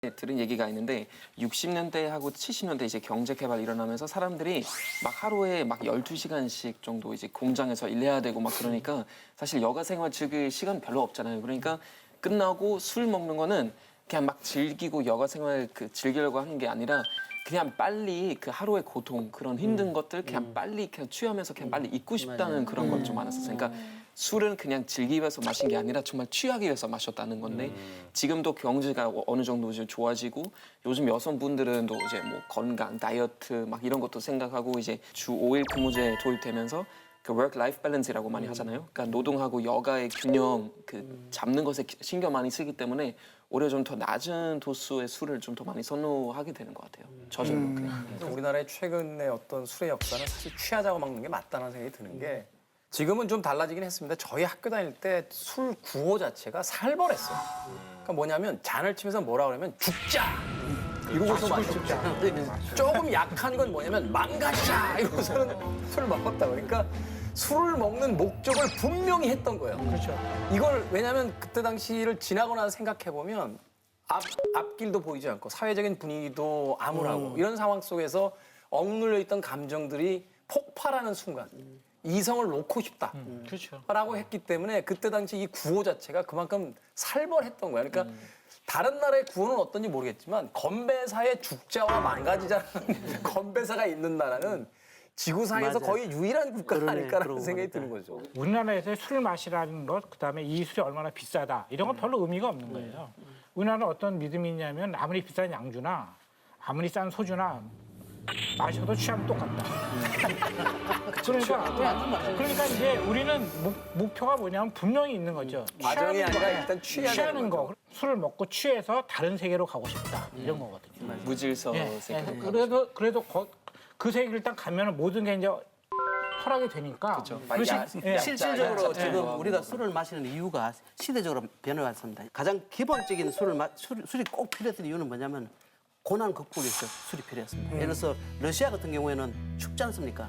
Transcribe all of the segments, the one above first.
들은 얘기가 있는데 60년대하고 70년대 이제 경제 개발 일어나면서 사람들이 막 하루에 막 12시간씩 정도 이제 공장에서 일해야 되고 막 그러니까 사실 여가 생활 즐길 시간 별로 없잖아요. 그러니까 끝나고 술 먹는 거는 그냥 막 즐기고 여가 생활 즐기려고 하는 게 아니라 그냥 빨리 그 하루의 고통 그런 힘든 것들 그냥 빨리 그냥 취하면서 그냥 빨리 잊고 싶다는 그런 건 좀 많았었어요. 그러니까 술은 그냥 즐기기 위해서 마신 게 아니라 정말 취하기 위해서 마셨다는 건데 지금도 경제가 어느 정도 이제 좋아지고 요즘 여성분들은 또 이제 뭐 건강, 다이어트 막 이런 것도 생각하고 이제 주 5일 근무제 도입되면서 그 work-life balance라고 많이 하잖아요. 그러니까 노동하고 여가의 균형 잡는 것에 신경 많이 쓰기 때문에 오히려 좀 더 낮은 도수의 술을 좀 더 많이 선호하게 되는 것 같아요. 저절로 그냥. 우리나라의 최근의 어떤 술의 역사는 사실 취하자고 먹는 게 맞다는 생각이 드는 게 지금은 좀 달라지긴 했습니다. 저희 학교 다닐 때 술 구호 자체가 살벌했어요. 그러니까 뭐냐면 잔을 치면서 뭐라 그러면 죽자! 이러고서 마셨죠. 조금 약한 건 뭐냐면 망가지자! 이러고서는 술을 먹었다. 그러니까 술을 먹는 목적을 분명히 했던 거예요. 그렇죠. 이걸 왜냐하면 그때 당시를 지나고 나서 생각해보면 앞길도 보이지 않고 사회적인 분위기도 암울하고 이런 상황 속에서 억눌려 있던 감정들이 폭발하는 순간 이성을 놓고 싶다 라고 했기 때문에 그때 당시 이 구호 자체가 그만큼 살벌했던 거야. 그러니까 다른 나라의 구호는 어떤지 모르겠지만 건배사에 죽자와 망가지자라는 건배사가 있는 나라는 지구상에서 맞아요. 거의 유일한 국가가 아닐까라는 그러고 생각이 보니까. 드는 거죠. 우리나라에서 술을 마시라는 것, 그다음에 이 술이 얼마나 비싸다 이런 건 별로 의미가 없는 거예요. 우리나라는 어떤 믿음이 있냐면 아무리 비싼 양주나 아무리 싼 소주나 마셔도 취하면 똑같다. 그러니까 이제 우리는 목표가 뭐냐면 분명히 있는 거죠. 과정이 취하는 아니라 거, 일단 취해야 취하는 되는 거. 술을 먹고 취해서 다른 세계로 가고 싶다 이런 거거든요. 무질서 예, 세계. 그래도 그 세계를 일단 가면은 모든 게 이제 허락이 되니까. 실질적으로 지금 좋아하고. 우리가 술을 마시는 이유가 시대적으로 변해왔습니다. 가장 기본적인 술이 꼭 필요했던 이유는 뭐냐면 고난 극복에 있어 술이 필요했습니다. 예를 들어서 러시아 같은 경우에는 춥지 않습니까?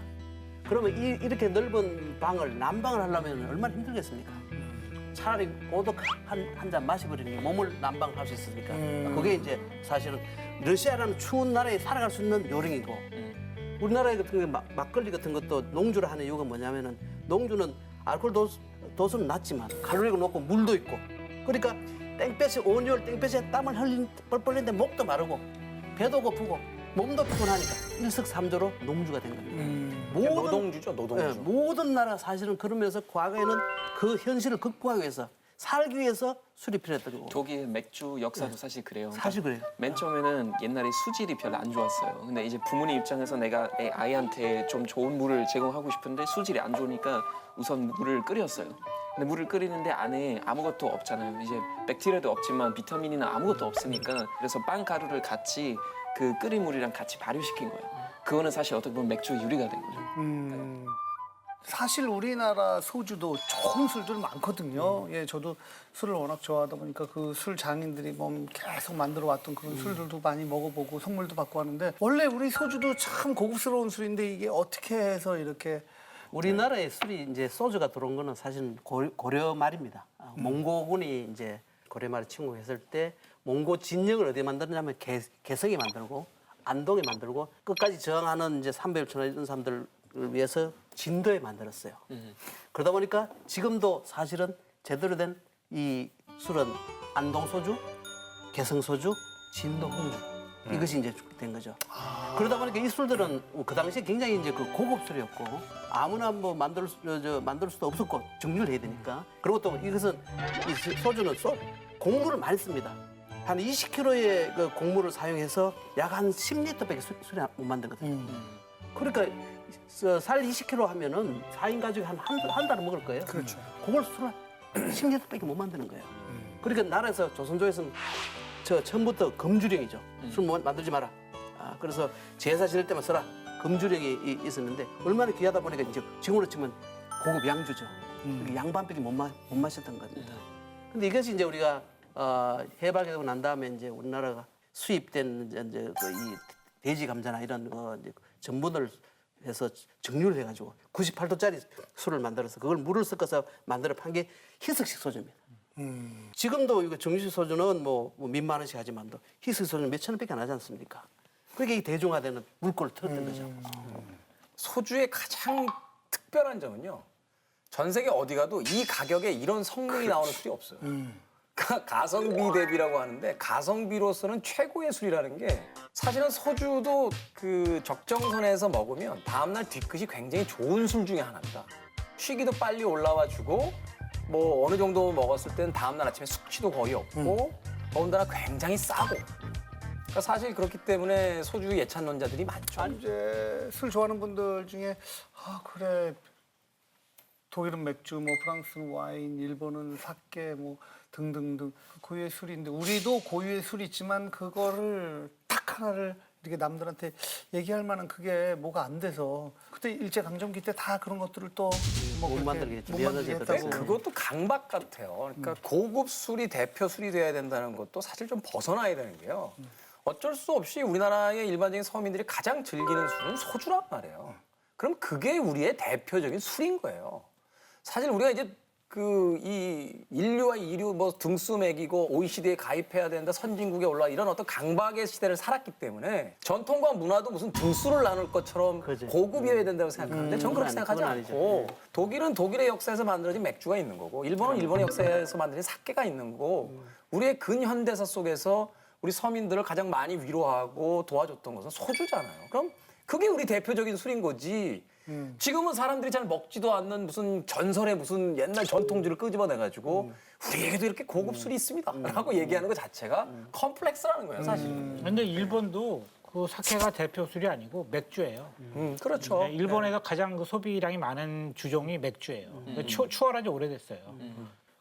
그러면 이렇게 넓은 방을 난방을 하려면 얼마나 힘들겠습니까? 차라리 고독 한 잔 마셔버리는 게 몸을 난방할 수 있으니까. 그게 이제 사실은 러시아라는 추운 나라에 살아갈 수 있는 요령이고 우리나라 같은 경우 막걸리 같은 것도 농주를 하는 이유가 뭐냐면은 농주는 알코올 도수는 낮지만 칼로리가 높고 물도 있고 그러니까 땡볕에 온열 땡볕에 땀을 뻘뻘 흘리는데 목도 마르고 배도 고프고 몸도 피곤하니까 일석삼조로 농주가 된 겁니다. 노동주죠, 노동주. 네, 모든 나라 사실은 그러면서 과거에는 그 현실을 극복하기 위해서 살기 위해서 술이 필요했던 거고. 독일 맥주 역사도 사실 그래요. 사실 그래요. 맨 처음에는 옛날에 수질이 별로 안 좋았어요. 근데 이제 부모님 입장에서 내가 내 아이한테 좀 좋은 물을 제공하고 싶은데 수질이 안 좋으니까 우선 물을 끓였어요. 근데 물을 끓이는데 안에 아무것도 없잖아요. 이제 백테리아도 없지만 비타민이나 아무것도 없으니까 그래서 빵 가루를 같이 그 끓인 물이랑 같이 발효시킨 거예요. 그거는 사실 어떻게 보면 맥주의 유리가 된 거죠. 사실 우리나라 소주도 좋은 술들 많거든요. 예, 저도 술을 워낙 좋아하다 보니까 그 술 장인들이 뭐 계속 만들어 왔던 그런 술들도 많이 먹어보고 선물도 받고 하는데 원래 우리 소주도 참 고급스러운 술인데 이게 어떻게 해서 이렇게 우리나라의 술이 이제 소주가 들어온 거는 사실 고려 말입니다. 몽고군이 이제 고려 말에 침공했을 때 몽고 진영을 어디에 만들었냐면 개성에 만들고 안동에 만들고 끝까지 저항하는 이제 삼배율천하 이런 사람들을 위해서 진도에 만들었어요. 그러다 보니까 지금도 사실은 제대로 된 이 술은 안동 소주, 개성 소주, 진도 홍주 이것이 이제 된 거죠. 그러다 보니까 이 술들은 그 당시에 굉장히 이제 그 고급 술이었고 아무나 뭐 만들 수도 없었고 정률 해야 되니까. 그리고 또 이것은 이 소주는 곡물을 많이 씁니다. 한 20kg의 그 곡물을 사용해서 약 한 10리터밖에 술이 못 만들거든요. 그러니까 살 20kg 하면은 4인 가족이 한 달을 먹을 거예요. 그렇죠. 그걸 술을 10리터밖에 못 만드는 거예요. 그러니까 나라에서 조선조에서는 처음부터 금주령이죠. 술 만들지 마라. 그래서 제사 지낼 때만 써라. 금주령이 있었는데 얼마나 귀하다 보니까 이제 지금으로 치면 고급 양주죠. 양반밖에 못 마셨던 겁니다. 근데 이것이 이제 우리가 해방되고 난 다음에 이제 우리나라가 수입된 이제 이 돼지 감자나 이런 거 이제 전분을 해서 정류를 해가지고 98도짜리 술을 만들어서 그걸 물을 섞어서 만들어 판 게 희석식 소주입니다. 지금도 이거 정식 소주는 뭐 몇만 원씩 하지만도 희석 소주는 몇천 원밖에 안 하지 않습니까? 그게 이 대중화되는 물꼬를 틀었던 거죠. 소주의 가장 특별한 점은요. 전 세계 어디 가도 이 가격에 이런 성능이 나오는 술이 없어요. 그러니까 가성비 대비라고 하는데 가성비로서는 최고의 술이라는 게 사실은 소주도 그 적정선에서 먹으면 다음날 뒤끝이 굉장히 좋은 술 중에 하나입니다. 취기도 빨리 올라와 주고 뭐 어느 정도 먹었을 때는 다음날 아침에 숙취도 거의 없고 더군다나 굉장히 싸고 그러니까 사실 그렇기 때문에 소주 예찬론자들이 많죠. 이제 술 좋아하는 분들 중에 아 그래 독일은 맥주, 뭐 프랑스는 와인, 일본은 사케, 뭐 등등등 고유의 술인데 우리도 고유의 술이 있지만 그거를 딱 하나를 이렇게 남들한테 얘기할 만한 그게 뭐가 안 돼서 그때 일제 강점기 때 다 그런 것들을 또 뭐 못 그렇게 만들겠죠. 못 미안하게 만들겠다고. 근데 그것도 강박 같아요. 그러니까 고급 술이 대표 술이 돼야 된다는 것도 사실 좀 벗어나야 되는 게요. 어쩔 수 없이 우리나라의 일반적인 서민들이 가장 즐기는 술은 소주란 말이에요. 그럼 그게 우리의 대표적인 술인 거예요. 사실 우리가 이제 그 이 인류와 이류 뭐 등수 매기고 OECD에 가입해야 된다, 선진국에 올라 이런 어떤 강박의 시대를 살았기 때문에 전통과 문화도 무슨 등수를 나눌 것처럼 그지. 고급이어야 된다고 생각하는데 저는 그렇게 생각하지 그건 아니죠. 않고 독일은 독일의 역사에서 만들어진 맥주가 있는 거고 일본은 일본의 역사에서 만들어진 사케가 있는 거고 우리의 근현대사 속에서 우리 서민들을 가장 많이 위로하고 도와줬던 것은 소주잖아요. 그럼 그게 우리 대표적인 술인 거지. 지금은 사람들이 잘 먹지도 않는 무슨 전설의 무슨 옛날 전통주를 끄집어내가지고 우리에게도 이렇게 고급 술이 있습니다. 라고 얘기하는 것 자체가 컴플렉스라는 거예요, 사실은. 근데 일본도 그 사케가 대표 술이 아니고 맥주예요. 그렇죠. 네, 일본에서 가장 그 소비량이 많은 주종이 맥주예요. 그러니까 추월한 지 오래됐어요.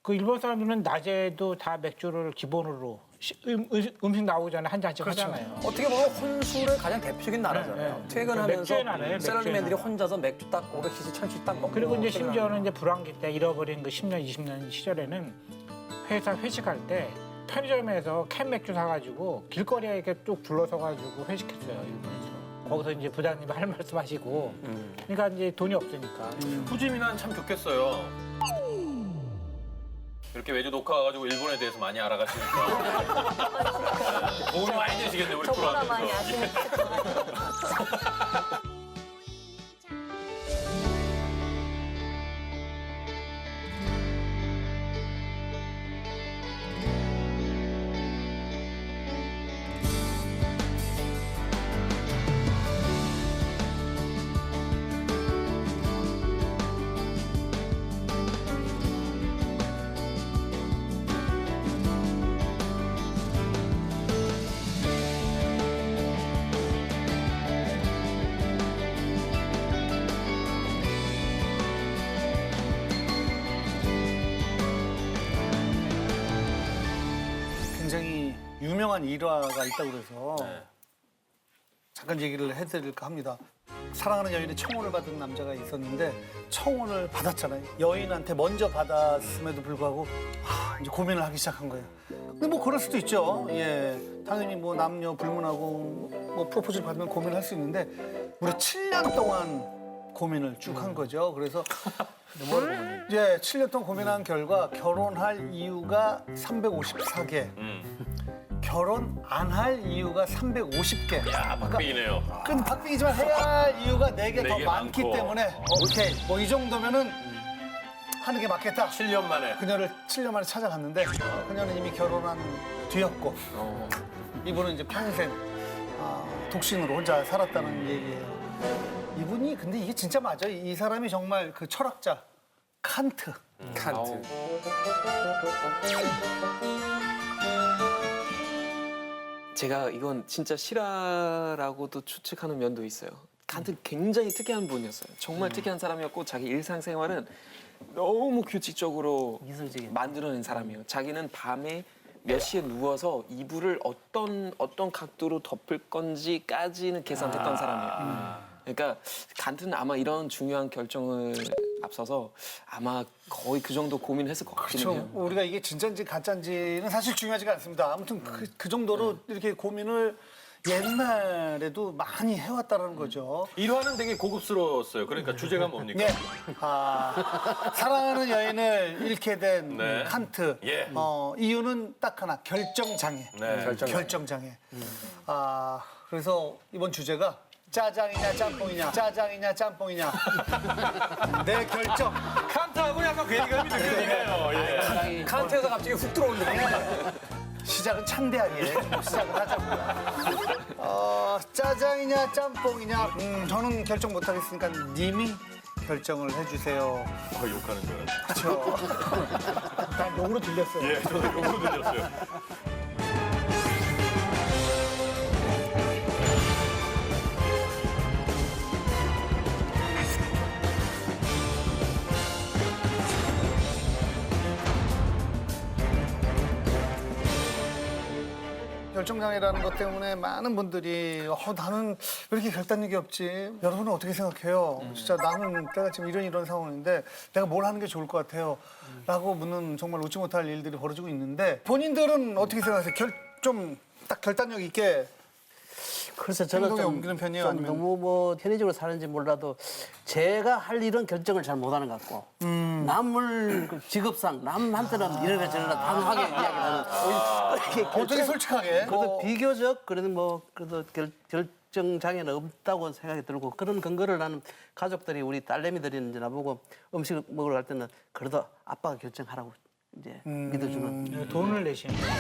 그 일본 사람들은 낮에도 다 맥주를 기본으로 음식 나오기 전에 한 잔씩 하잖아요. 어떻게 보면 혼술의 가장 대표적인 나라잖아요. 네, 네. 퇴근하면서 맥주의 나라예요, 맥주의 샐러리맨들이 나라. 혼자서 맥주 딱 500cc, 1000cc 딱 먹고 그리고 이제 퇴근하고. 심지어는 이제 불황기 때 잃어버린 그 10년, 20년 시절에는 회사 회식할 때 편의점에서 캔 맥주 사가지고 길거리에 이렇게 쭉 둘러서가지고 회식했어요, 일본에서. 거기서 이제 부장님이 할 말씀 하시고. 그러니까 이제 돈이 없으니까. 후지민은 참 좋겠어요. 이렇게 외주 녹화 와가지고 일본에 대해서 많이 알아가시니까 도움이 많이 되시겠네요, 우리 저보다 많이 프로한테서. 아시는 굉장히 유명한 일화가 있다고 그래서 네. 잠깐 얘기를 해드릴까 합니다. 사랑하는 여인의 청혼을 받은 남자가 있었는데 청혼을 받았잖아요. 여인한테 먼저 받았음에도 불구하고 이제 고민을 하기 시작한 거예요. 근데 뭐 그럴 수도 있죠. 예, 당연히 뭐 남녀 불문하고 뭐 프로포즈를 받으면 고민을 할 수 있는데 무려 7년 동안 고민을 쭉 한 거죠. 그래서 예, 7년 동안 고민한 결과 결혼할 이유가 354개. 결혼 안 할 이유가 350개. 야, 박빙이네요. 큰 박빙이지만 해야 할 이유가 4개 더 네개 많기 많고. 때문에 오케이 뭐 이 정도면은 하는 게 맞겠다. 7년 만에. 그녀를 7년 만에 찾아갔는데 그녀는 이미 결혼한 뒤였고 이분은 이제 평생 독신으로 혼자 살았다는 얘기예요. 이분이 근데 이게 진짜 맞아요. 이 사람이 정말 그 철학자 칸트. 칸트. 제가 이건 진짜 실화라고도 추측하는 면도 있어요. 칸트는 굉장히 특이한 분이었어요. 정말 특이한 사람이었고 자기 일상생활은 너무 규칙적으로 이성적인. 만들어낸 사람이에요. 자기는 밤에 몇 시에 누워서 이불을 어떤 각도로 덮을 건지까지는 계산했던 사람이에요. 그러니까 칸트는 아마 이런 중요한 결정을 앞서서 아마 거의 그 정도 고민했을 것 같긴 그렇죠. 해요. 우리가 이게 진짜인지 가짜인지는 사실 중요하지가 않습니다. 아무튼 그 정도로 이렇게 고민을 옛날에도 많이 해왔다는 거죠. 1화는 되게 고급스러웠어요. 그러니까 주제가 뭡니까? 네. 사랑하는 여인을 잃게 된 네. 칸트. 예. 이유는 딱 하나, 결정장애. 네. 결정장애. 그래서 이번 주제가 짜장이냐 짬뽕이냐, 짜장이냐 짬뽕이냐. 내 결정. 칸트하고 약간 괴리감이 느껴지네요. 예. 칸트에서 갑자기 훅 들어오는데. 시작은 창대하게 시작을 하자고요. 짜장이냐 짬뽕이냐. 저는 결정 못하겠으니까 님이 결정을 해주세요. 욕하는 줄 알았어요. 그렇죠. 난 욕으로 들렸어요. 예, 저도 욕으로 들렸어요. 결정장애라는 것 때문에 많은 분들이 나는 왜 이렇게 결단력이 없지? 여러분은 어떻게 생각해요? 진짜 나는 내가 지금 이런 상황인데 내가 뭘 하는 게 좋을 것 같아요? 라고 묻는 정말 웃지 못할 일들이 벌어지고 있는데 본인들은 어떻게 생각하세요? 좀 딱 결단력 있게 그래서 저는 행동에 좀, 옮기는 편이에요? 좀 아니면? 너무 뭐 편의적으로 사는지 몰라도 제가 할 일은 결정을 잘 못하는 것 같고 남을 그 직업상 남한테는 이래라 저래라 단호하게 이야기하는 어떻게 솔직하게? 그래도 비교적 그래도 결정 장애는 없다고 생각이 들고 그런 근거를 나는 가족들이 우리 딸내미들이 이제 나보고 음식 먹으러 갈 때는 그래도 아빠가 결정하라고 이제 믿어주는 돈을 내시는 거예요.